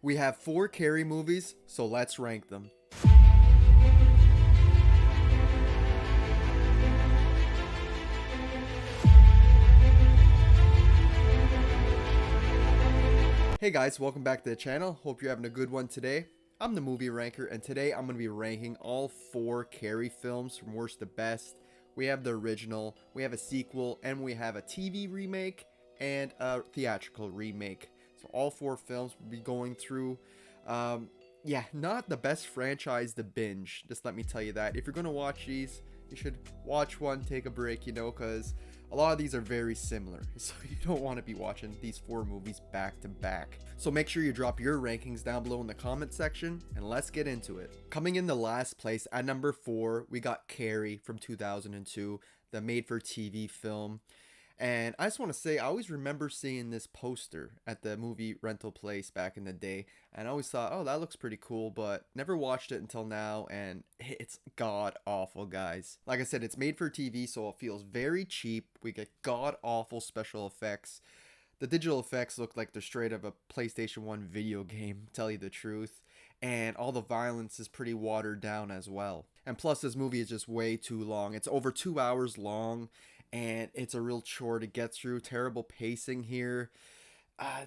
We have 4 Carrie movies, so let's rank them. Hey guys, welcome back to the channel. Hope you're having a good one today. I'm the movie ranker, and today I'm going to be ranking all 4 Carrie films from worst to best. We have the original, we have a sequel, and we have a TV remake and a theatrical remake. So all 4 films we'll be going through. Yeah, not the best franchise to binge, just let me tell you that. If you're going to watch these, you should watch one, take a break, because a lot of these are very similar, so you don't want to be watching these 4 movies back to back. So make sure you drop your rankings down below in the comment section, and let's get into it. Coming in the last place at number 4, we got Carrie from 2002, the made-for-TV film. And I just want to say, I always remember seeing this poster at the movie rental place back in the day, and I always thought, oh, that looks pretty cool, but never watched it until now, and it's god awful, guys. Like I said, it's made for TV, so it feels very cheap. We get god awful special effects. The digital effects look like they're straight out of a PlayStation 1 video game, tell you the truth. And all the violence is pretty watered down as well. And plus, this movie is just way too long. It's over 2 hours long, and it's a real chore to get through. Terrible pacing here.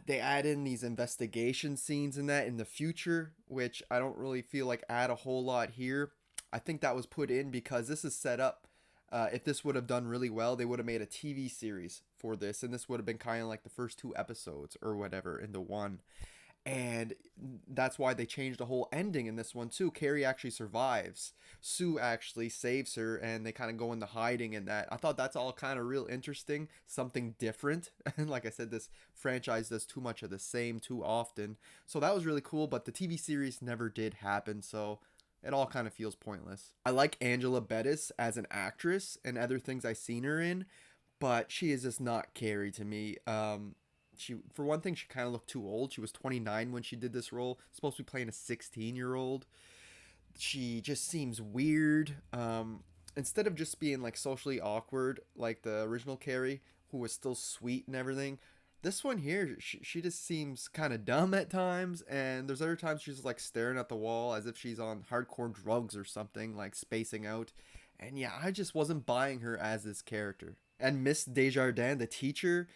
They add in these investigation scenes in the future, which I don't really feel like add a whole lot here. I think that was put in because this is set up. If this would have done really well, they would have made a TV series for this, and this would have been kind of like the first 2 episodes or whatever into one. And that's why they changed the whole ending in this one too. Carrie actually survives. Sue actually saves her, and they kind of go into hiding in that. I thought that's all kind of real interesting, something different. And like I said, this franchise does too much of the same too often. So that was really cool, but the TV series never did happen, so it all kind of feels pointless. I like Angela Bettis as an actress and other things I've seen her in, but she is just not Carrie to me. For one thing, she kind of looked too old. She was 29 when she did this role. Supposed to be playing a 16-year-old. She just seems weird. Instead of just being like socially awkward like the original Carrie, who was still sweet and everything, this one here, she just seems kind of dumb at times. And there's other times she's like staring at the wall as if she's on hardcore drugs or something, like spacing out. And yeah, I just wasn't buying her as this character. And Miss Desjardins, the teacher,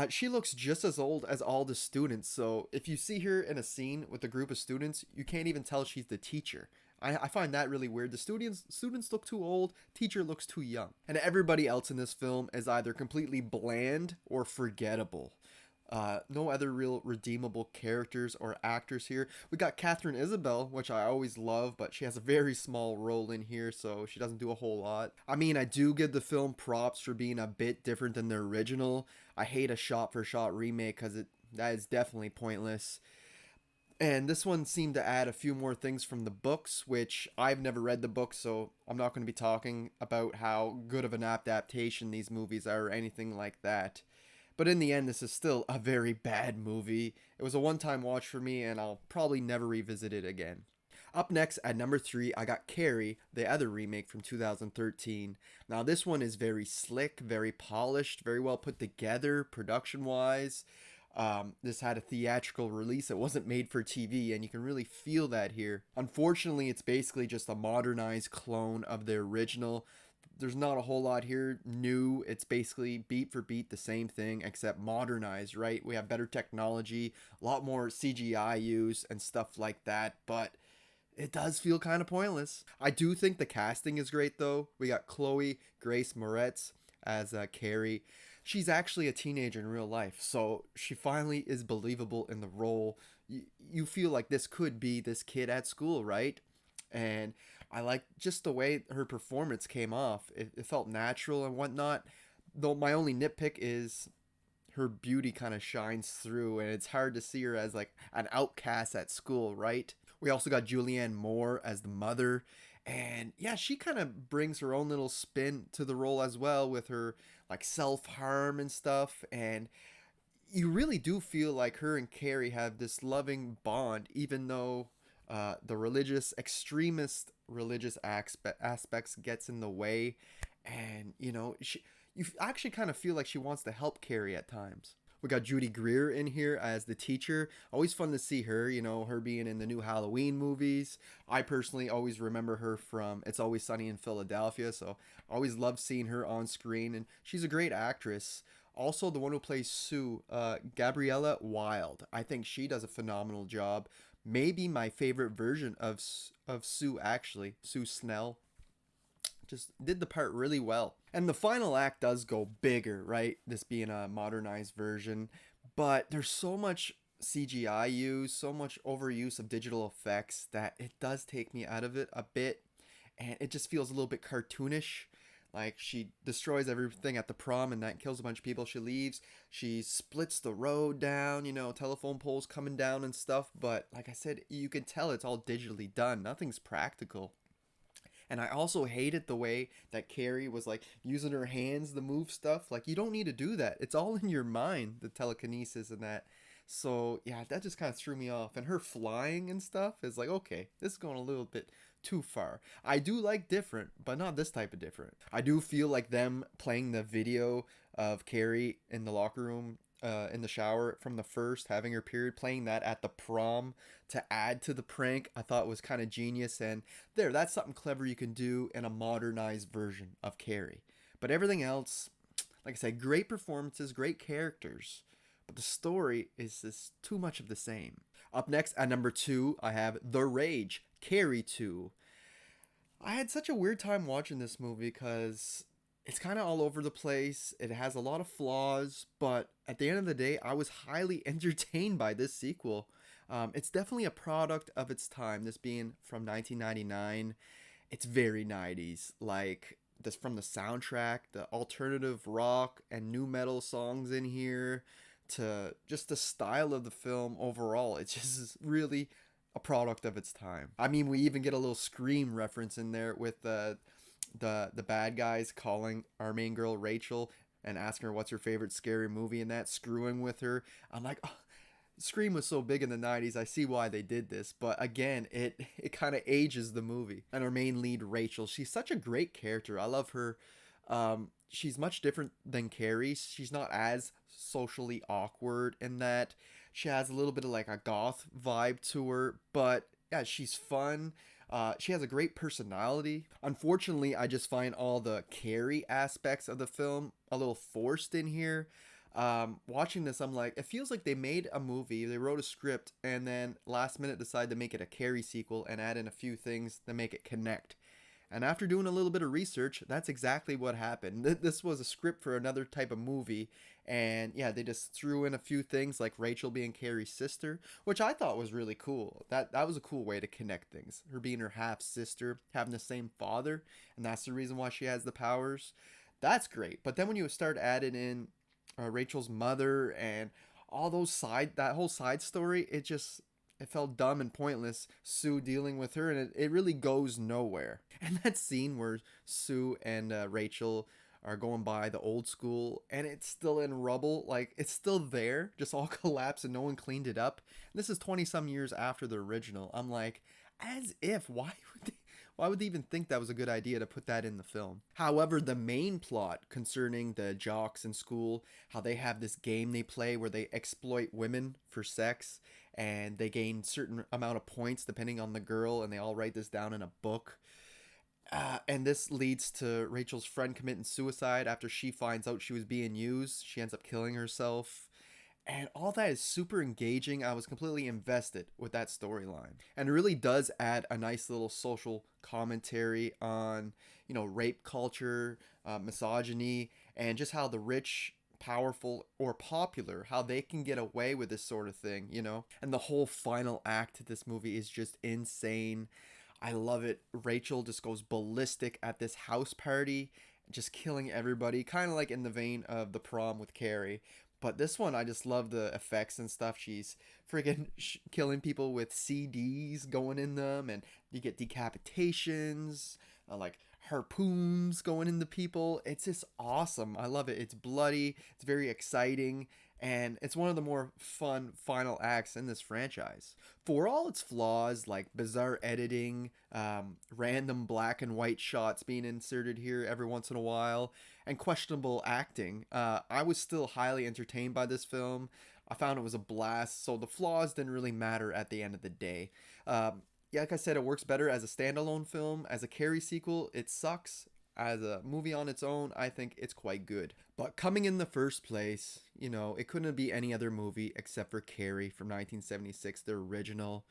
she looks just as old as all the students, so if you see her in a scene with a group of students, you can't even tell she's the teacher. I find that really weird. The students look too old, teacher looks too young. And everybody else in this film is either completely bland or forgettable. No other real redeemable characters or actors here. We got Catherine Isabel, which I always love, but she has a very small role in here, so she doesn't do a whole lot. I mean, I do give the film props for being a bit different than the original. I hate a shot-for-shot remake because that is definitely pointless. And this one seemed to add a few more things from the books, which I've never read the books, so I'm not going to be talking about how good of an adaptation these movies are or anything like that. But in the end, this is still a very bad movie. It was a one-time watch for me, and I'll probably never revisit it again. Up next, at number 3, I got Carrie, the other remake from 2013. Now, this one is very slick, very polished, very well put together, production-wise. This had a theatrical release. It wasn't made for TV, and you can really feel that here. Unfortunately, it's basically just a modernized clone of the original. There's not a whole lot here new. It's basically beat for beat the same thing except modernized, right? We have better technology, a lot more CGI use and stuff like that, but it does feel kind of pointless. I do think the casting is great though. We got Chloe Grace Moretz as Carrie. She's actually a teenager in real life, so she finally is believable in the role. You feel like this could be this kid at school, right? And I like just the way her performance came off. It felt natural and whatnot. Though my only nitpick is her beauty kind of shines through, and it's hard to see her as like an outcast at school, right? We also got Julianne Moore as the mother. And yeah, she kind of brings her own little spin to the role as well with her like self-harm and stuff. And you really do feel like her and Carrie have this loving bond, even though the extremist religious aspects gets in the way. And you actually kind of feel like she wants to help Carrie at times. We got Judy Greer in here as the teacher. Always fun to see her, you know, her being in the new Halloween movies. I personally always remember her from It's Always Sunny in Philadelphia, so I always love seeing her on screen, and she's a great actress. Also, the one who plays Sue, Gabriella Wild. I think she does a phenomenal job. Maybe my favorite version of Sue, actually, Sue Snell. Just did the part really well. And the final act does go bigger, right? This being a modernized version, but there's so much CGI use, so much overuse of digital effects that it does take me out of it a bit, and it just feels a little bit cartoonish. Like she destroys everything at the prom and that kills a bunch of people. She leaves. She splits the road down, you know, telephone poles coming down and stuff. But like I said, you can tell it's all digitally done. Nothing's practical. And I also hated the way that Carrie was like using her hands to move stuff. Like, you don't need to do that. It's all in your mind, the telekinesis and that. So, yeah, that just kind of threw me off. And her flying and stuff is like, okay, this is going a little bit too far. I do like different, but not this type of different. I do feel like them playing the video of Carrie in the locker room, in the shower from the first, having her period, playing that at the prom to add to the prank, I thought was kind of genius. And that's something clever you can do in a modernized version of Carrie. But everything else, like I said, great performances, great characters. But the story is just too much of the same. Up next at number 2, I have The Rage, Carrie 2. I had such a weird time watching this movie because it's kind of all over the place. It has a lot of flaws, but at the end of the day, I was highly entertained by this sequel. It's definitely a product of its time. This being from 1999, it's very 90s. Like this from the soundtrack, the alternative rock and new metal songs in here, to just the style of the film overall. It's just really a product of its time. I mean, we even get a little Scream reference in there with the bad guys calling our main girl Rachel and asking her what's her favorite scary movie and that, screwing with her. I'm like, oh, Scream was so big in the 90s. I see why they did this, but again, it kind of ages the movie. And our main lead Rachel, she's such a great character. I love her. She's much different than Carrie. She's not as socially awkward in that. She has a little bit of like a goth vibe to her, but yeah, she's fun. She has a great personality. Unfortunately, I just find all the Carrie aspects of the film a little forced in here. Watching this, I'm like, it feels like they made a movie, they wrote a script, and then last minute decided to make it a Carrie sequel and add in a few things to make it connect. And after doing a little bit of research, that's exactly what happened. This was a script for another type of movie. And yeah, they just threw in a few things like Rachel being Carrie's sister, which I thought was really cool. That was a cool way to connect things. Her being her half sister, having the same father, and that's the reason why she has the powers. That's great. But then when you start adding in Rachel's mother and all those that whole side story, it felt dumb and pointless. Sue dealing with her, and it really goes nowhere. And that scene where Sue and Rachel are going by the old school and it's still in rubble, like it's still there, just all collapsed and no one cleaned it up. And this is 20 some years after the original. I'm like, as if, why would they even think that was a good idea to put that in the film? However, the main plot concerning the jocks in school, how they have this game they play where they exploit women for sex, and they gain certain amount of points depending on the girl, and they all write this down in a book. And this leads to Rachel's friend committing suicide after she finds out she was being used. She ends up killing herself. And all that is super engaging. I was completely invested with that storyline. And it really does add a nice little social commentary on, you know, rape culture, misogyny, and just how the rich, powerful, or popular, how they can get away with this sort of thing, you know? And the whole final act to this movie is just insane. I love it. Rachel just goes ballistic at this house party, just killing everybody, kind of like in the vein of the prom with Carrie. But this one, I just love the effects and stuff. She's freaking killing people with CDs going in them, and you get decapitations, like harpoons going into people. It's just awesome. I love it. It's bloody. It's very exciting. and it's one of the more fun final acts in this franchise. For all its flaws, like bizarre editing, random black and white shots being inserted here every once in a while, and questionable acting, I was still highly entertained by this film. I found it was a blast, so the flaws didn't really matter at the end of the day. Yeah, like I said, it works better as a standalone film. As a Carrie sequel, it sucks. As a movie on its own, I think it's quite good. But coming in the first place, you know, it couldn't be any other movie except for Carrie from 1976, the original.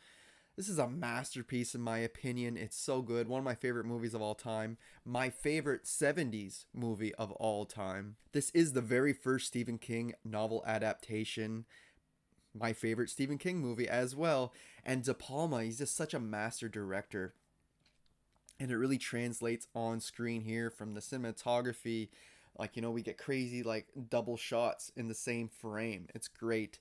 This is a masterpiece in my opinion. It's so good. One of my favorite movies of all time. My favorite 70s movie of all time. This is the very first Stephen King novel adaptation. My favorite Stephen King movie as well. And De Palma, he's just such a master director. And it really translates on screen here from the cinematography. Like, you know, we get crazy like double shots in the same frame. It's great.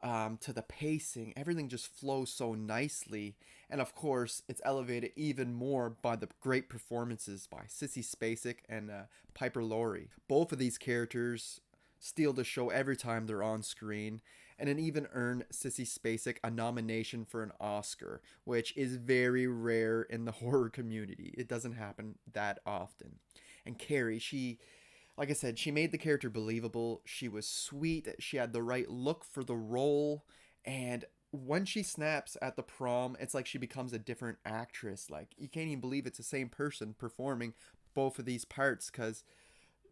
To the pacing, everything just flows so nicely. And of course, it's elevated even more by the great performances by Sissy Spacek and Piper Laurie. Both of these characters steal the show every time they're on screen, and it even earned Sissy Spacek a nomination for an Oscar, which is very rare in the horror community. It doesn't happen that often. And Carrie, like I said, she made the character believable. She was sweet. She had the right look for the role. And when she snaps at the prom, it's like she becomes a different actress. Like, you can't even believe it's the same person performing both of these parts, because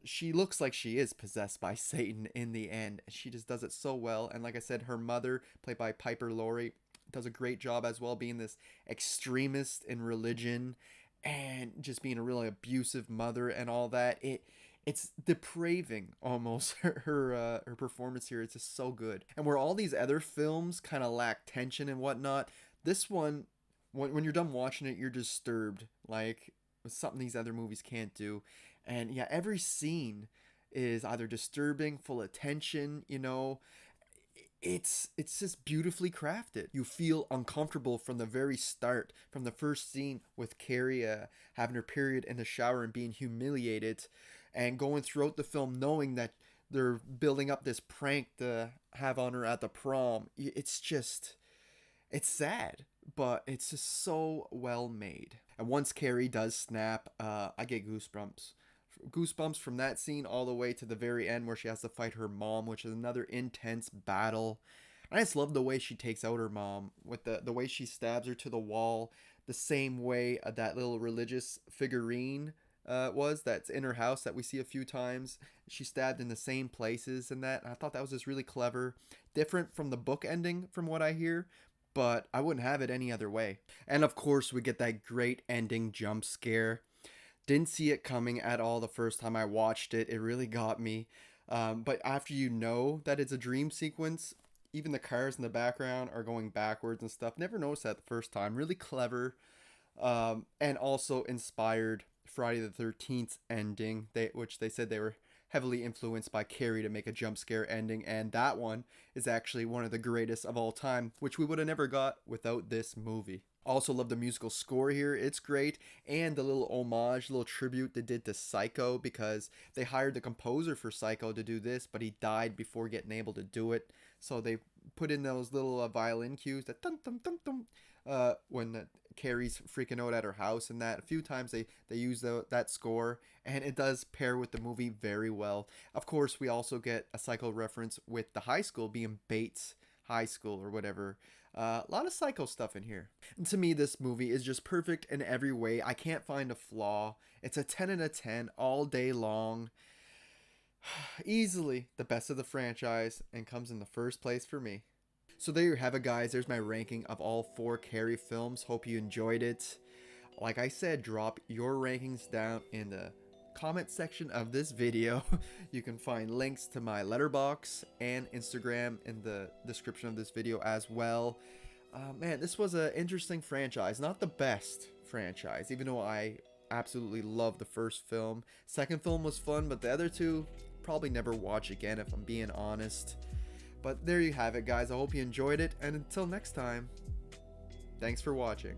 she looks like she is possessed by Satan in the end. She just does it so well. And like I said, her mother, played by Piper Laurie, does a great job as well, being this extremist in religion and just being a really abusive mother and all that. It's depraving almost. Her performance here is just so good. And where all these other films kind of lack tension and whatnot, this one, when you're done watching it, you're disturbed, like something these other movies can't do. And yeah, every scene is either disturbing, full of tension, you know. It's just beautifully crafted. You feel uncomfortable from the very start, from the first scene with Carrie having her period in the shower and being humiliated, and going throughout the film knowing that they're building up this prank to have on her at the prom. It's sad, but it's just so well made. And once Carrie does snap, I get goosebumps from that scene all the way to the very end where she has to fight her mom, which is another intense battle. I just love the way she takes out her mom, with the way she stabs her to the wall, the same way that little religious figurine that's in her house that we see a few times. She stabbed in the same places and that. I thought that was just really clever. Different from the book ending from what I hear, but I wouldn't have it any other way. And of course, we get that great ending jump scare. Didn't see it coming at all the first time I watched it. It really got me. But after you know that it's a dream sequence, even the cars in the background are going backwards and stuff. Never noticed that the first time. Really clever. And also inspired Friday the 13th ending, which they said they were heavily influenced by Carrie to make a jump scare ending. And that one is actually one of the greatest of all time, which we would have never got without this movie. Also love the musical score here. It's great. And the little homage, little tribute they did to Psycho, because they hired the composer for Psycho to do this, but he died before getting able to do it. So they put in those little violin cues, that dum dum dum dum, when Carrie's freaking out at her house and that. A few times they use that score, and it does pair with the movie very well. Of course, we also get a Psycho reference with the high school being Bates High School or whatever. A lot of Psycho stuff in here. And to me, this movie is just perfect in every way. I can't find a flaw. It's a 10 out of 10 all day long. Easily the best of the franchise, and comes in the first place for me. So there you have it, guys. There's my ranking of all 4 Carrie films. Hope you enjoyed it. Like I said, drop your rankings down in the comment section of this video. You can find links to my letterbox and Instagram in the description of this video as well. Man, this was an interesting franchise. Not the best franchise, even though I absolutely love the first film. Second film was fun, but the other two, probably never watch again if I'm being honest. But there you have it, guys. I hope you enjoyed it, and until next time, thanks for watching.